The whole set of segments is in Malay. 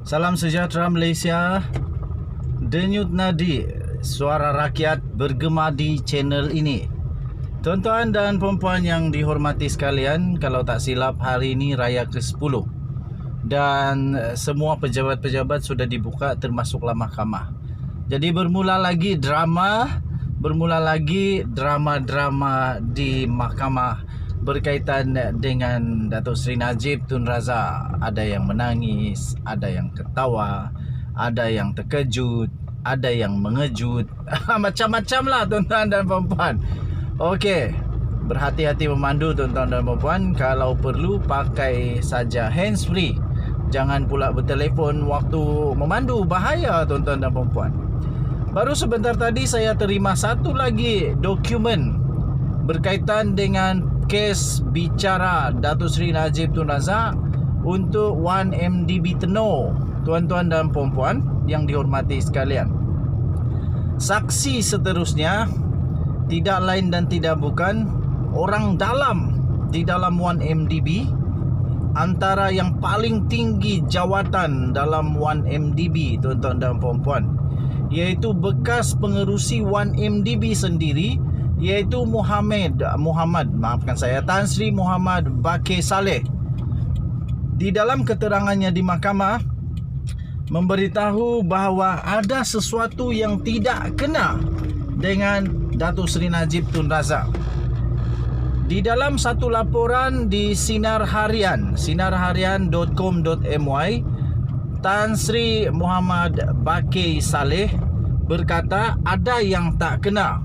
Salam sejahtera Malaysia. Denyut nadi suara rakyat bergema di channel ini. Tuan-tuan dan puan-puan yang dihormati sekalian, kalau tak silap hari ini Raya ke-10 dan semua pejabat-pejabat sudah dibuka termasuklah mahkamah. Jadi bermula lagi drama-drama di mahkamah berkaitan dengan Datuk Seri Najib Tun Razak. Ada yang menangis, ada yang ketawa, ada yang terkejut, ada yang mengejut. Macam-macam lah tuan-tuan dan puan-puan. Okey, berhati-hati memandu tuan-tuan dan puan-puan. Kalau perlu pakai saja hands free. Jangan pula bertelefon waktu memandu, bahaya tuan-tuan dan puan-puan. Baru sebentar tadi saya terima satu lagi dokumen berkaitan dengan kes bicara Datuk Seri Najib Tun Razak untuk 1MDB Tenor. Tuan-tuan dan puan-puan yang dihormati sekalian, saksi seterusnya tidak lain dan tidak bukan orang dalam di dalam 1MDB, antara yang paling tinggi jawatan dalam 1MDB tuan-tuan dan puan-puan, iaitu bekas pengerusi 1MDB sendiri, iaitu Tan Sri Muhammad Bakir Saleh. Di dalam keterangannya di mahkamah memberitahu bahawa ada sesuatu yang tidak kena dengan Datuk Seri Najib Tun Razak. Di dalam satu laporan di Sinar Harian, sinarharian.com.my, Tan Sri Muhammad Bakir Saleh berkata ada yang tak kena.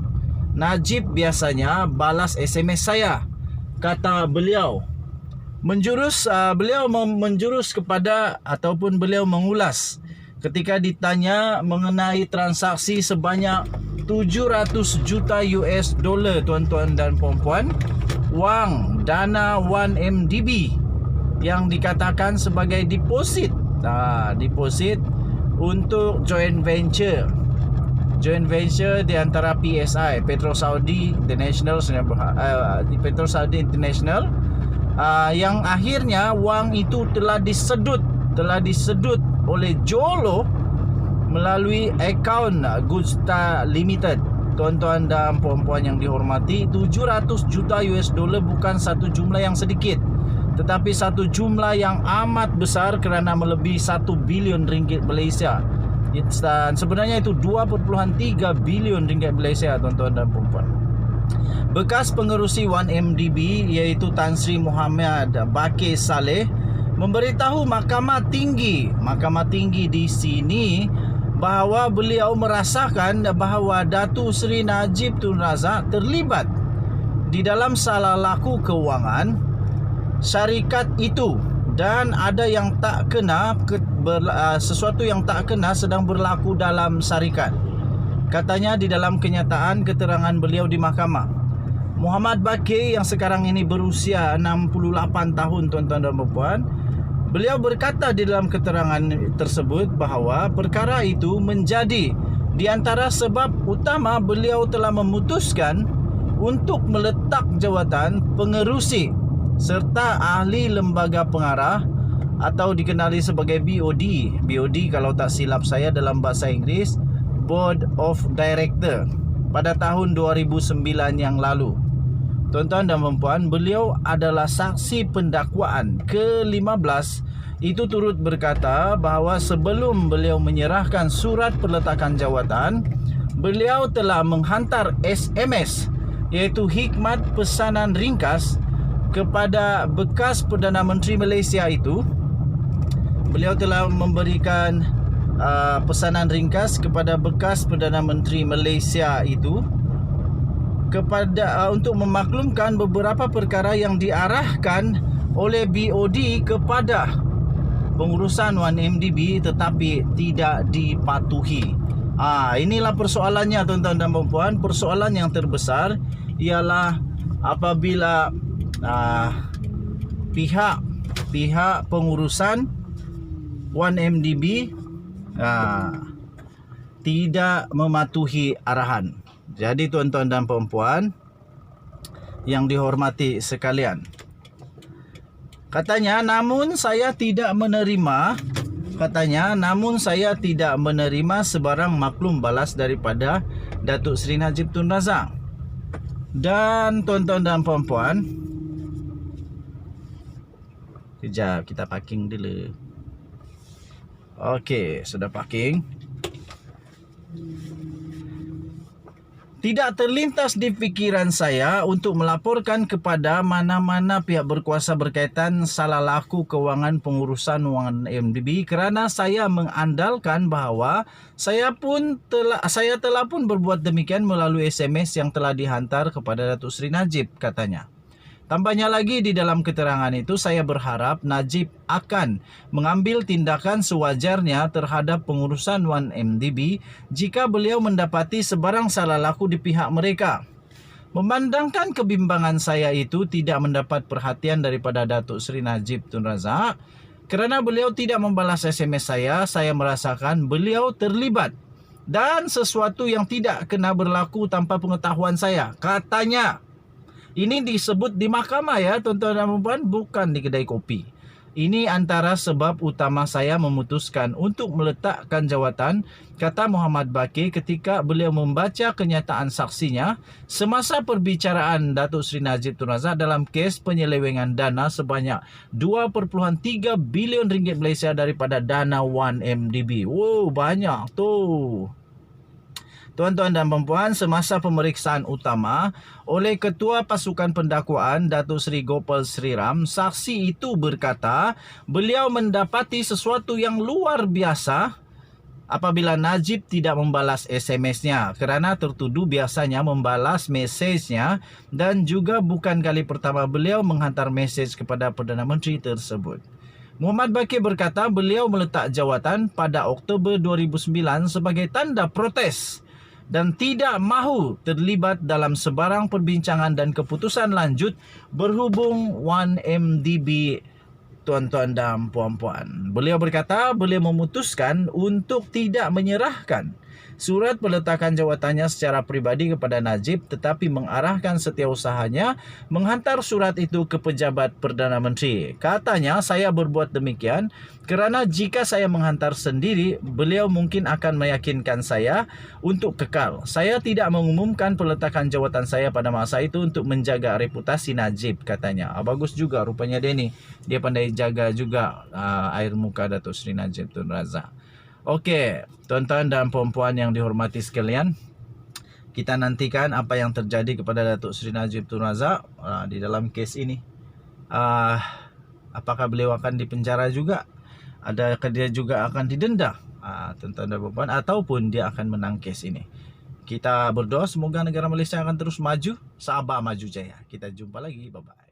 Najib biasanya balas SMS saya, kata beliau. Beliau menjurus kepada ataupun beliau mengulas ketika ditanya mengenai transaksi sebanyak 700 juta US dollar tuan-tuan dan puan-puan, wang dana 1MDB yang dikatakan sebagai deposit. Deposit untuk joint venture di antara PSI, Petro Saudi International, yang akhirnya wang itu telah disedut oleh Jolo melalui akaun Gusta Limited. Tuan-tuan dan puan-puan yang dihormati, 700 juta US dollar bukan satu jumlah yang sedikit, tetapi satu jumlah yang amat besar kerana melebihi 1 bilion ringgit Malaysia. Dan sebenarnya itu 2.3 bilion ringgit Malaysia tuan-tuan dan puan-puan. Bekas pengerusi 1MDB iaitu Tan Sri Muhammad Bakir Saleh memberitahu Mahkamah Tinggi di sini bahawa beliau merasakan bahawa Datuk Seri Najib Tun Razak terlibat di dalam salah laku kewangan syarikat itu, dan ada yang tak kena, sesuatu yang tak kena sedang berlaku dalam syarikat. Katanya di dalam kenyataan keterangan beliau di mahkamah, Muhammad Bakir yang sekarang ini berusia 68 tahun tuan-tuan dan puan, beliau berkata di dalam keterangan tersebut bahawa perkara itu menjadi di antara sebab utama beliau telah memutuskan untuk meletak jawatan pengerusi serta ahli lembaga pengarah atau dikenali sebagai BOD. BOD kalau tak silap saya dalam bahasa Inggeris, Board of Director, pada tahun 2009 yang lalu. Tuan-tuan dan puan-puan, beliau adalah saksi pendakwaan ke-15. Itu turut berkata bahawa sebelum beliau menyerahkan surat peletakan jawatan, beliau telah menghantar SMS, iaitu hikmat pesanan ringkas, kepada bekas Perdana Menteri Malaysia itu. Beliau telah memberikan pesanan ringkas kepada bekas Perdana Menteri Malaysia itu untuk memaklumkan beberapa perkara yang diarahkan oleh BOD kepada pengurusan 1MDB tetapi tidak dipatuhi. Inilah persoalannya tuan-tuan dan puan-puan. Persoalan yang terbesar ialah apabila pihak pengurusan 1MDB tidak mematuhi arahan. Jadi tuan-tuan dan puan-puan yang dihormati sekalian, katanya, namun saya tidak menerima katanya, namun saya tidak menerima sebarang maklum balas daripada Datuk Seri Najib Tun Razak. Dan tuan-tuan dan puan-puan, kejap kita parking dulu. Okey, sudah parking. Tidak terlintas di fikiran saya untuk melaporkan kepada mana-mana pihak berkuasa berkaitan salah laku kewangan pengurusan wang MDB kerana saya mengandalkan bahawa saya telah pun berbuat demikian melalui SMS yang telah dihantar kepada Datuk Seri Najib, katanya. Tambahnya lagi, di dalam keterangan itu saya berharap Najib akan mengambil tindakan sewajarnya terhadap pengurusan 1MDB jika beliau mendapati sebarang salah laku di pihak mereka. Memandangkan kebimbangan saya itu tidak mendapat perhatian daripada Datuk Seri Najib Tun Razak, kerana beliau tidak membalas SMS saya merasakan beliau terlibat dan sesuatu yang tidak kena berlaku tanpa pengetahuan saya, katanya. Ini disebut di mahkamah ya, tuan-tuan dan puan-puan, bukan di kedai kopi. Ini antara sebab utama saya memutuskan untuk meletakkan jawatan, kata Muhammad Baqir ketika beliau membaca kenyataan saksinya semasa perbicaraan Datuk Seri Najib Tun Razak dalam kes penyelewengan dana sebanyak 2.3 bilion ringgit Malaysia daripada dana 1MDB. Wow, banyak tu. Tuan-tuan dan puan-puan, semasa pemeriksaan utama oleh Ketua Pasukan Pendakwaan Datuk Seri Gopal Sri Ram, saksi itu berkata beliau mendapati sesuatu yang luar biasa apabila Najib tidak membalas SMS-nya kerana tertuduh biasanya membalas mesejnya dan juga bukan kali pertama beliau menghantar mesej kepada Perdana Menteri tersebut. Muhammad Baqir berkata beliau meletak jawatan pada Oktober 2009 sebagai tanda protes dan tidak mahu terlibat dalam sebarang perbincangan dan keputusan lanjut berhubung 1MDB, tuan-tuan dan puan-puan. Beliau berkata beliau memutuskan untuk tidak menyerahkan surat peletakan jawatannya secara peribadi kepada Najib tetapi mengarahkan setiausahanya menghantar surat itu ke pejabat Perdana Menteri. Katanya, saya berbuat demikian kerana jika saya menghantar sendiri, beliau mungkin akan meyakinkan saya untuk kekal. Saya tidak mengumumkan peletakan jawatan saya pada masa itu untuk menjaga reputasi Najib, katanya. Bagus juga rupanya dia ni. Dia pandai jaga juga air muka Datuk Seri Najib Tun Razak. Okey, tuan-tuan dan puan-puan yang dihormati sekalian, kita nantikan apa yang terjadi kepada Datuk Seri Najib Tun Razak di dalam kes ini. Apakah beliau akan dipenjara juga? Adakah dia juga akan didenda? Tuan-tuan dan puan-puan, ataupun dia akan menang kes ini. Kita berdoa semoga negara Malaysia akan terus maju, Sabah maju jaya. Kita jumpa lagi, bye-bye.